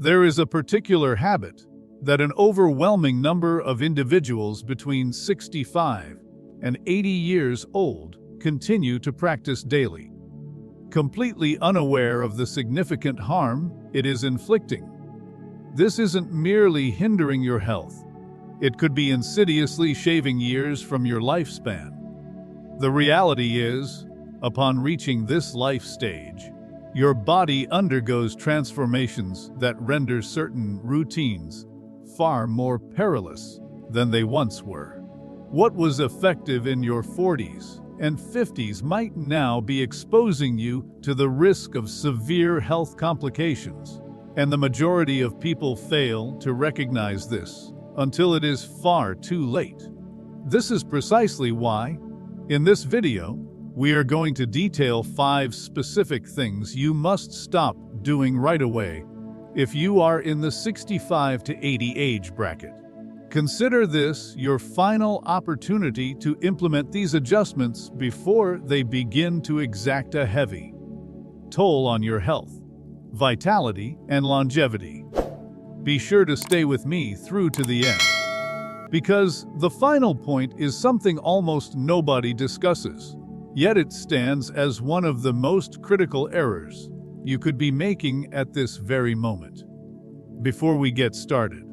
There is a particular habit that an overwhelming number of individuals between 65 and 80 years old continue to practice daily, completely unaware of the significant harm it is inflicting. This isn't merely hindering your health. It could be insidiously shaving years from your lifespan. The reality is, upon reaching this life stage, your body undergoes transformations that render certain routines far more perilous than they once were. What was effective in your 40s and 50s might now be exposing you to the risk of severe health complications, and the majority of people fail to recognize this until it is far too late. This is precisely why, in this video, we are going to detail 5 specific things you must stop doing right away if you are in the 65 to 80 age bracket. Consider this your final opportunity to implement these adjustments before they begin to exact a heavy toll on your health, vitality, and longevity. Be sure to stay with me through to the end, because the final point is something almost nobody discusses, yet it stands as one of the most critical errors you could be making at this very moment. Before we get started,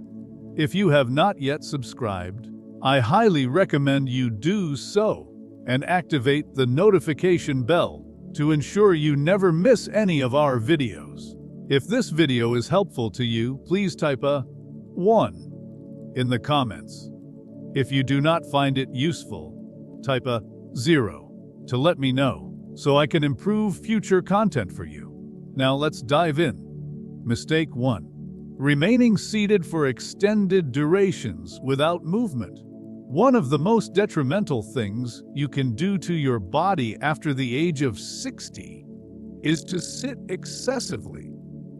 if you have not yet subscribed, I highly recommend you do so and activate the notification bell to ensure you never miss any of our videos. If this video is helpful to you, please type a 1 in the comments. If you do not find it useful, type a 0 to let me know so I can improve future content for you. Now let's dive in. Mistake 1. Remaining seated for extended durations without movement. One of the most detrimental things you can do to your body after the age of 60 is to sit excessively.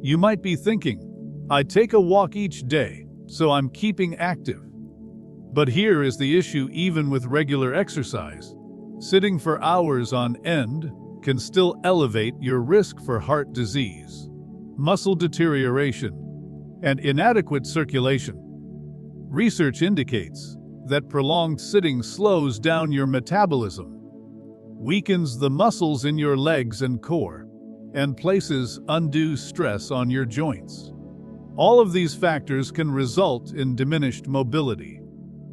You might be thinking, I take a walk each day, so I'm keeping active. But here is the issue: even with regular exercise, sitting for hours on end can still elevate your risk for heart disease, muscle deterioration, and inadequate circulation. Research indicates that prolonged sitting slows down your metabolism, weakens the muscles in your legs and core, and places undue stress on your joints. All of these factors can result in diminished mobility,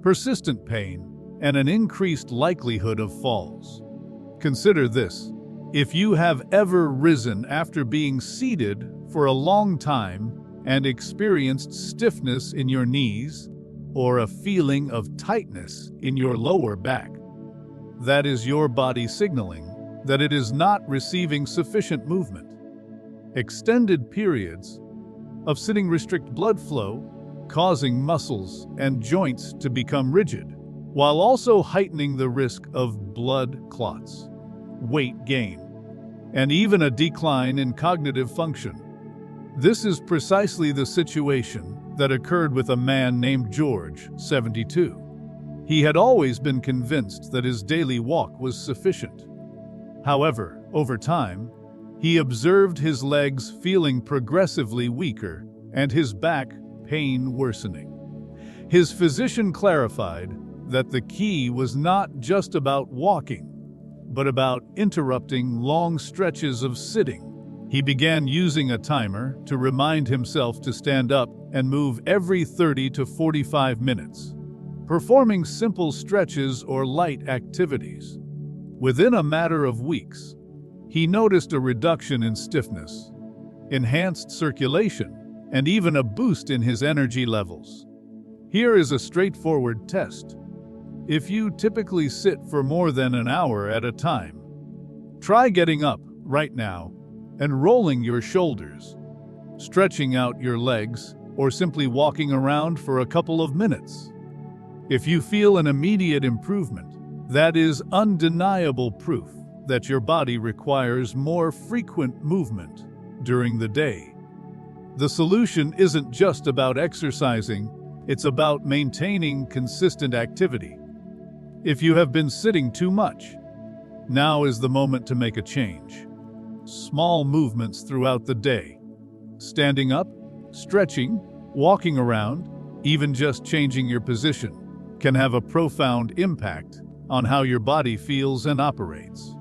persistent pain, and an increased likelihood of falls. Consider this: if you have ever risen after being seated for a long time and experienced stiffness in your knees or a feeling of tightness in your lower back, that is your body signaling that it is not receiving sufficient movement. Extended periods of sitting restrict blood flow, causing muscles and joints to become rigid, while also heightening the risk of blood clots, weight gain, and even a decline in cognitive function. This is precisely the situation that occurred with a man named George, 72. He had always been convinced that his daily walk was sufficient. However, over time, he observed his legs feeling progressively weaker and his back pain worsening. His physician clarified that the key was not just about walking, but about interrupting long stretches of sitting. He began using a timer to remind himself to stand up and move every 30 to 45 minutes, performing simple stretches or light activities. Within a matter of weeks, he noticed a reduction in stiffness, enhanced circulation, and even a boost in his energy levels. Here is a straightforward test. If you typically sit for more than an hour at a time, try getting up right now and rolling your shoulders, stretching out your legs, or simply walking around for a couple of minutes. If you feel an immediate improvement, that is undeniable proof that your body requires more frequent movement during the day. The solution isn't just about exercising, it's about maintaining consistent activity. If you have been sitting too much, now is the moment to make a change. Small movements throughout the day. Standing up, Stretching, walking around, even just changing your position can have a profound impact on how your body feels and operates.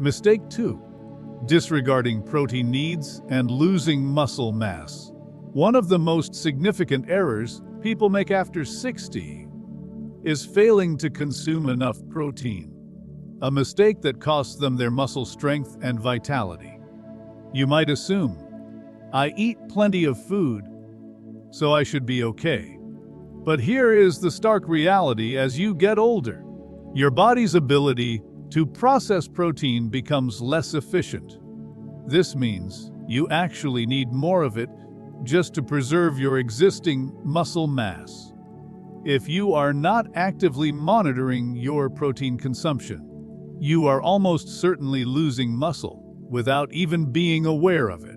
Mistake 2. Disregarding protein needs and losing muscle mass. One of the most significant errors people make after 60 is failing to consume enough protein, a mistake that costs them their muscle strength and vitality. You might assume, I eat plenty of food, so I should be okay. But here is the stark reality: as you get older, your body's ability to process protein becomes less efficient. This means you actually need more of it just to preserve your existing muscle mass. If you are not actively monitoring your protein consumption, you are almost certainly losing muscle without even being aware of it.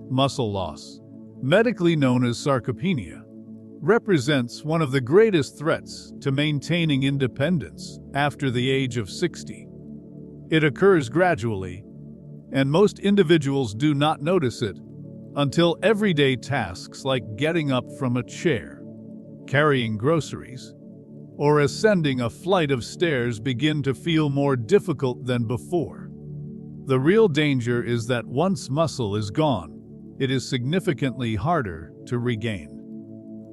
Muscle loss, medically known as sarcopenia, represents one of the greatest threats to maintaining independence after the age of 60. It occurs gradually, and most individuals do not notice it until everyday tasks like getting up from a chair, carrying groceries, or ascending a flight of stairs begin to feel more difficult than before. The real danger is that once muscle is gone, it is significantly harder to regain.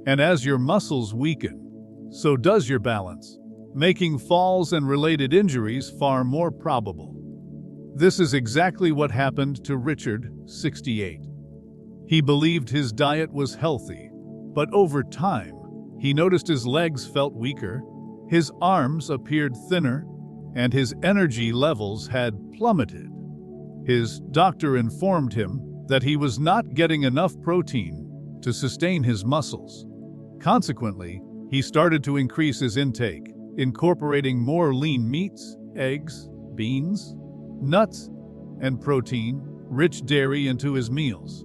And as your muscles weaken, so does your balance, making falls and related injuries far more probable. This is exactly what happened to Richard, 68. He believed his diet was healthy, but over time, he noticed his legs felt weaker, his arms appeared thinner, and his energy levels had plummeted. His doctor informed him that he was not getting enough protein to sustain his muscles. Consequently, he started to increase his intake, incorporating more lean meats, eggs, beans, nuts, and protein-rich dairy into his meals.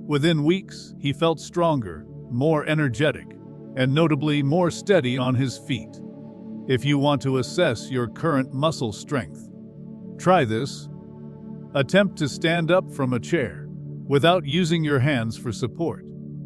Within weeks, he felt stronger, more energetic, and notably more steady on his feet. If you want to assess your current muscle strength, try this. Attempt to stand up from a chair without using your hands for support.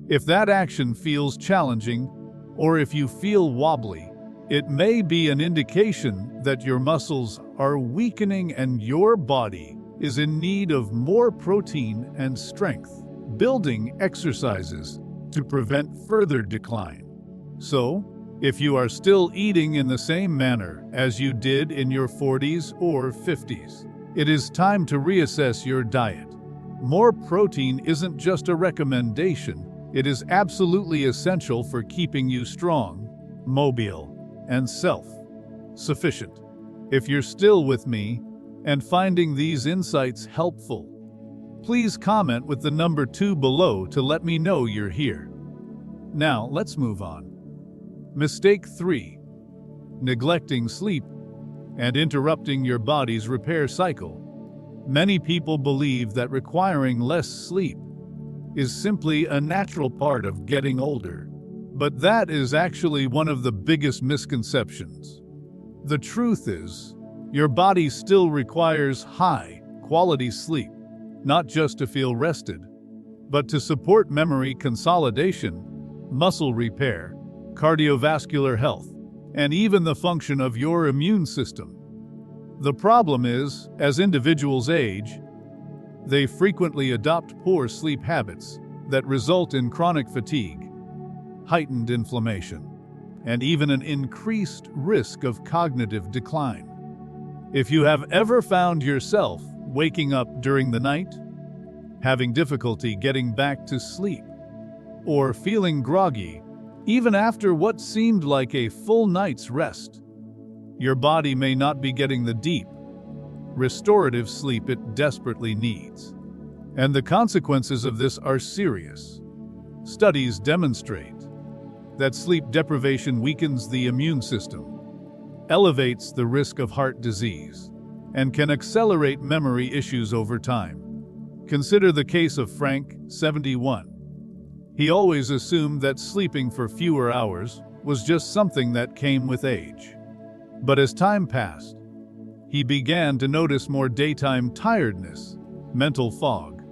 If that action feels challenging, or if you feel wobbly, it may be an indication that your muscles are weakening and your body is in need of more protein and strength building exercises to prevent further decline. So, if you are still eating in the same manner as you did in your 40s or 50s, it is time to reassess your diet. More protein isn't just a recommendation, it is absolutely essential for keeping you strong, mobile, and self-sufficient. If you're still with me and finding these insights helpful, please comment with the number 2 below to let me know you're here. Now, let's move on. Mistake 3. Neglecting sleep and interrupting your body's repair cycle. Many people believe that requiring less sleep is simply a natural part of getting older, but that is actually one of the biggest misconceptions. The truth is, your body still requires high-quality sleep, not just to feel rested, but to support memory consolidation, muscle repair, cardiovascular health, and even the function of your immune system. The problem is, as individuals age, they frequently adopt poor sleep habits that result in chronic fatigue, heightened inflammation, and even an increased risk of cognitive decline. If you have ever found yourself waking up during the night, having difficulty getting back to sleep, or feeling groggy even after what seemed like a full night's rest, your body may not be getting the deep, restorative sleep it desperately needs. And the consequences of this are serious. Studies demonstrate that sleep deprivation weakens the immune system, elevates the risk of heart disease, and can accelerate memory issues over time. Consider the case of Frank, 71. He always assumed that sleeping for fewer hours was just something that came with age. But as time passed, he began to notice more daytime tiredness, mental fog,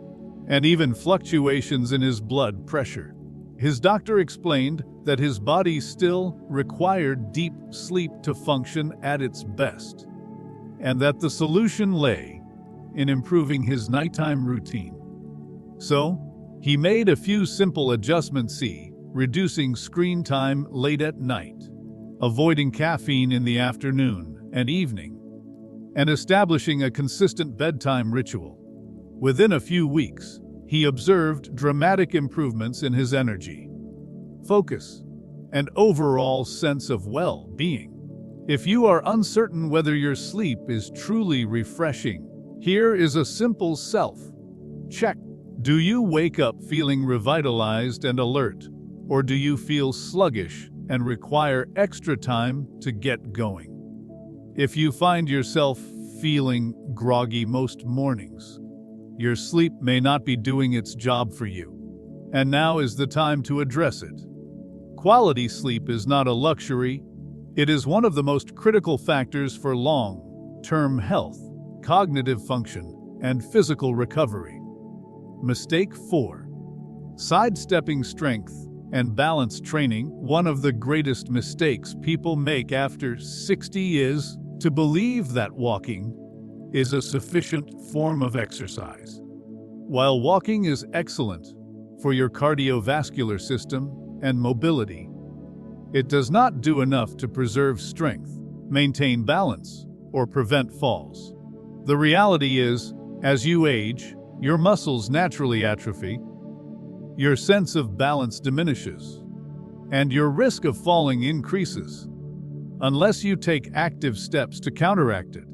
and even fluctuations in his blood pressure. His doctor explained that his body still required deep sleep to function at its best, and that the solution lay in improving his nighttime routine. So, he made a few simple adjustments: reducing screen time late at night, avoiding caffeine in the afternoon and evening, and establishing a consistent bedtime ritual. Within a few weeks, he observed dramatic improvements in his energy, focus, and overall sense of well-being. If you are uncertain whether your sleep is truly refreshing, here is a simple self-check. Do you wake up feeling revitalized and alert, or do you feel sluggish and require extra time to get going? If you find yourself feeling groggy most mornings, your sleep may not be doing its job for you, and now is the time to address it. Quality sleep is not a luxury. It is one of the most critical factors for long-term health, cognitive function, and physical recovery. Mistake 4. Sidestepping strength and balance training. One of the greatest mistakes people make after 60 is to believe that walking is a sufficient form of exercise. While walking is excellent for your cardiovascular system and mobility, it does not do enough to preserve strength, maintain balance, or prevent falls. The reality is, as you age, your muscles naturally atrophy, your sense of balance diminishes, and your risk of falling increases, unless you take active steps to counteract it.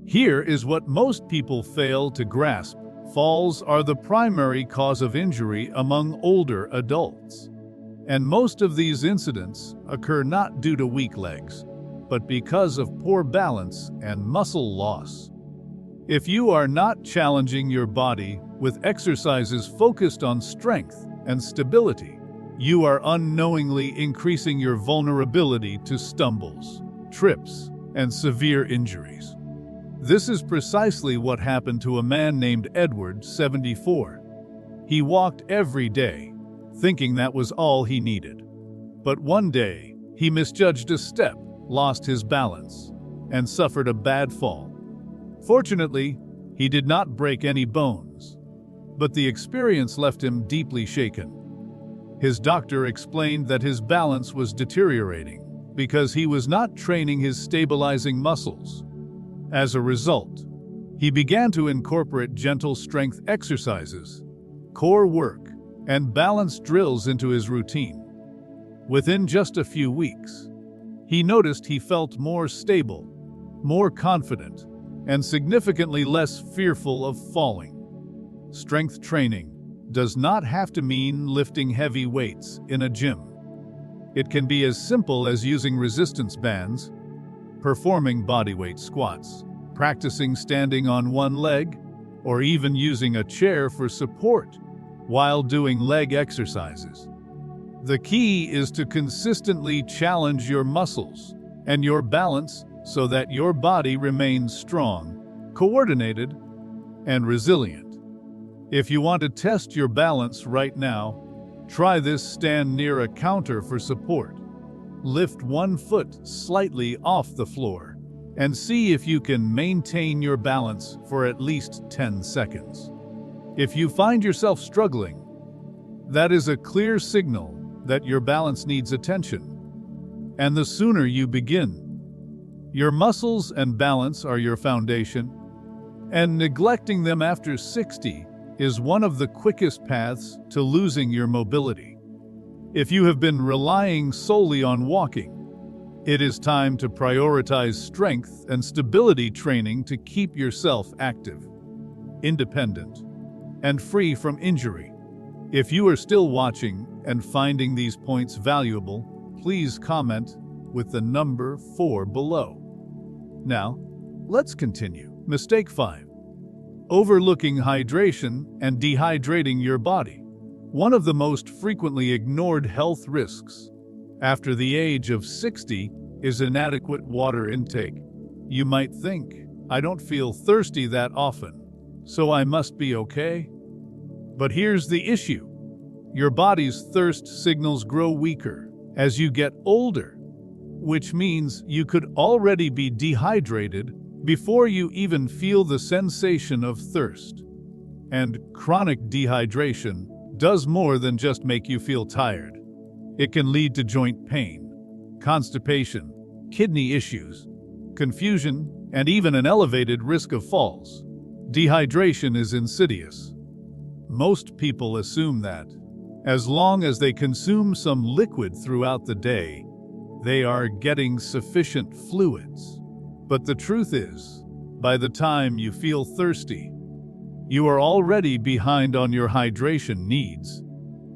Here is what most people fail to grasp: falls are the primary cause of injury among older adults. And most of these incidents occur not due to weak legs, but because of poor balance and muscle loss. If you are not challenging your body with exercises focused on strength and stability, you are unknowingly increasing your vulnerability to stumbles, trips, and severe injuries. This is precisely what happened to a man named Edward, 74. He walked every day, thinking that was all he needed. But one day, he misjudged a step, lost his balance, and suffered a bad fall. Fortunately, he did not break any bones, but the experience left him deeply shaken. His doctor explained that his balance was deteriorating because he was not training his stabilizing muscles. As a result, he began to incorporate gentle strength exercises, core work, and balance drills into his routine. Within just a few weeks, he noticed he felt more stable, more confident, and significantly less fearful of falling. Strength training does not have to mean lifting heavy weights in a gym. It can be as simple as using resistance bands, performing bodyweight squats, practicing standing on one leg, or even using a chair for support while doing leg exercises. The key is to consistently challenge your muscles and your balance so that your body remains strong, coordinated, and resilient. If you want to test your balance right now, try this: stand near a counter for support. Lift one foot slightly off the floor and see if you can maintain your balance for at least 10 seconds. If you find yourself struggling, that is a clear signal that your balance needs attention. And the sooner you begin. Your muscles and balance are your foundation, and neglecting them after 60 is one of the quickest paths to losing your mobility. If you have been relying solely on walking, it is time to prioritize strength and stability training to keep yourself active, independent, and free from injury. If you are still watching and finding these points valuable, please comment with the number 4 below. Now, let's continue. Mistake 5. Overlooking hydration and dehydrating your body. One of the most frequently ignored health risks after the age of 60 is inadequate water intake. You might think, I don't feel thirsty that often, so I must be okay. But here's the issue. Your body's thirst signals grow weaker as you get older, which means you could already be dehydrated before you even feel the sensation of thirst. And chronic dehydration does more than just make you feel tired. It can lead to joint pain, constipation, kidney issues, confusion, and even an elevated risk of falls. Dehydration is insidious. Most people assume that, as long as they consume some liquid throughout the day, they are getting sufficient fluids. But the truth is, by the time you feel thirsty, you are already behind on your hydration needs,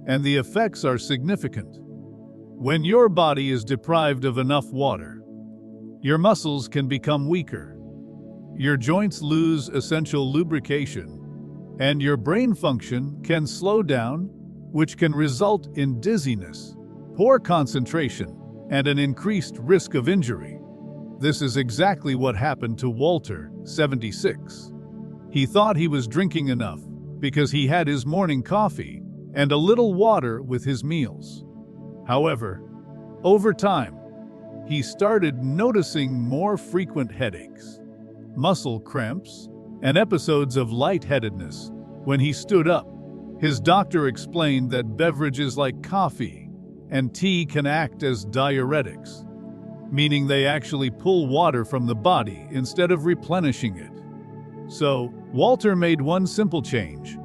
and the effects are significant. When your body is deprived of enough water, your muscles can become weaker, your joints lose essential lubrication, and your brain function can slow down, which can result in dizziness, poor concentration, and an increased risk of injury. This is exactly what happened to Walter, 76. He thought he was drinking enough because he had his morning coffee and a little water with his meals. However, over time, he started noticing more frequent headaches, muscle cramps, and episodes of lightheadedness when he stood up. His doctor explained that beverages like coffee and tea can act as diuretics, meaning they actually pull water from the body instead of replenishing it. So, Walter made one simple change.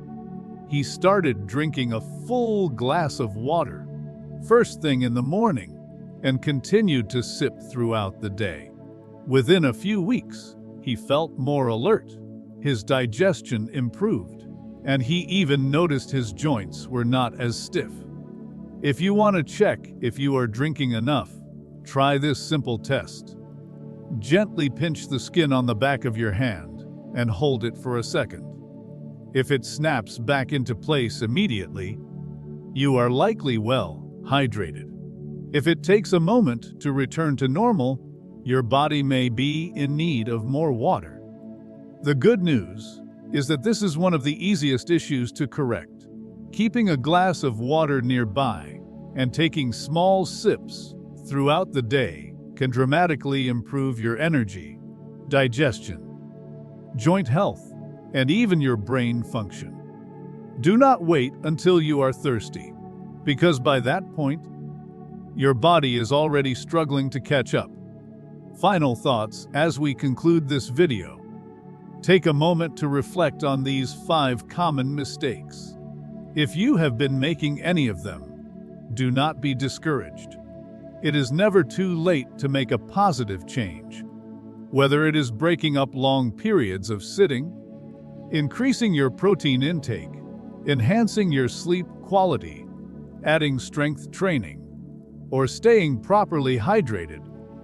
He started drinking a full glass of water first thing in the morning and continued to sip throughout the day. Within a few weeks, he felt more alert, his digestion improved, and he even noticed his joints were not as stiff. If you want to check if you are drinking enough, try this simple test. Gently pinch the skin on the back of your hand and hold it for a second. If it snaps back into place immediately, you are likely well hydrated. If it takes a moment to return to normal, your body may be in need of more water. The good news is that this is one of the easiest issues to correct. Keeping a glass of water nearby and taking small sips throughout the day can dramatically improve your energy, digestion, joint health, and even your brain function. Do not wait until you are thirsty, because by that point, your body is already struggling to catch up. Final thoughts as we conclude this video. Take a moment to reflect on these 5 common mistakes. If you have been making any of them, do not be discouraged. It is never too late to make a positive change. Whether it is breaking up long periods of sitting, increasing your protein intake, enhancing your sleep quality, adding strength training, or staying properly hydrated,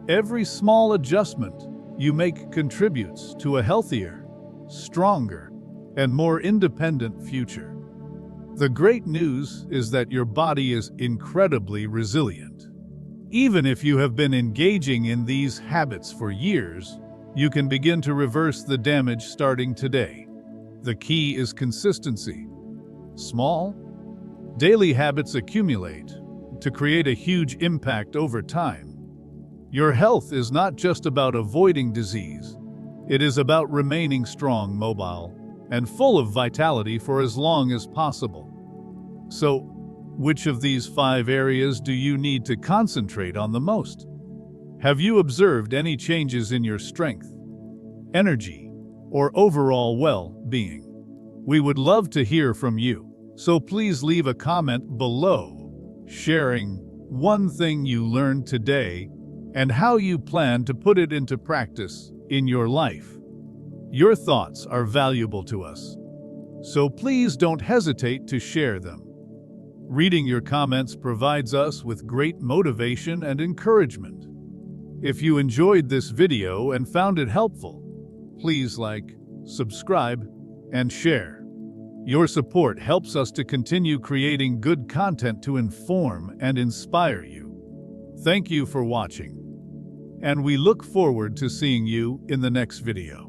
every small adjustment you make contributes to a healthier, stronger, and more independent future. The great news is that your body is incredibly resilient. Even if you have been engaging in these habits for years, you can begin to reverse the damage starting today. The key is consistency. Small, daily habits accumulate to create a huge impact over time. Your health is not just about avoiding disease. It is about remaining strong, mobile, and full of vitality for as long as possible. So, which of these 5 areas do you need to concentrate on the most? Have you observed any changes in your strength, energy, or overall well-being? We would love to hear from you, so please leave a comment below, sharing one thing you learned today and how you plan to put it into practice in your life. Your thoughts are valuable to us, so please don't hesitate to share them. Reading your comments provides us with great motivation and encouragement. If you enjoyed this video and found it helpful, please like, subscribe, and share. Your support helps us to continue creating good content to inform and inspire you. Thank you for watching, and we look forward to seeing you in the next video.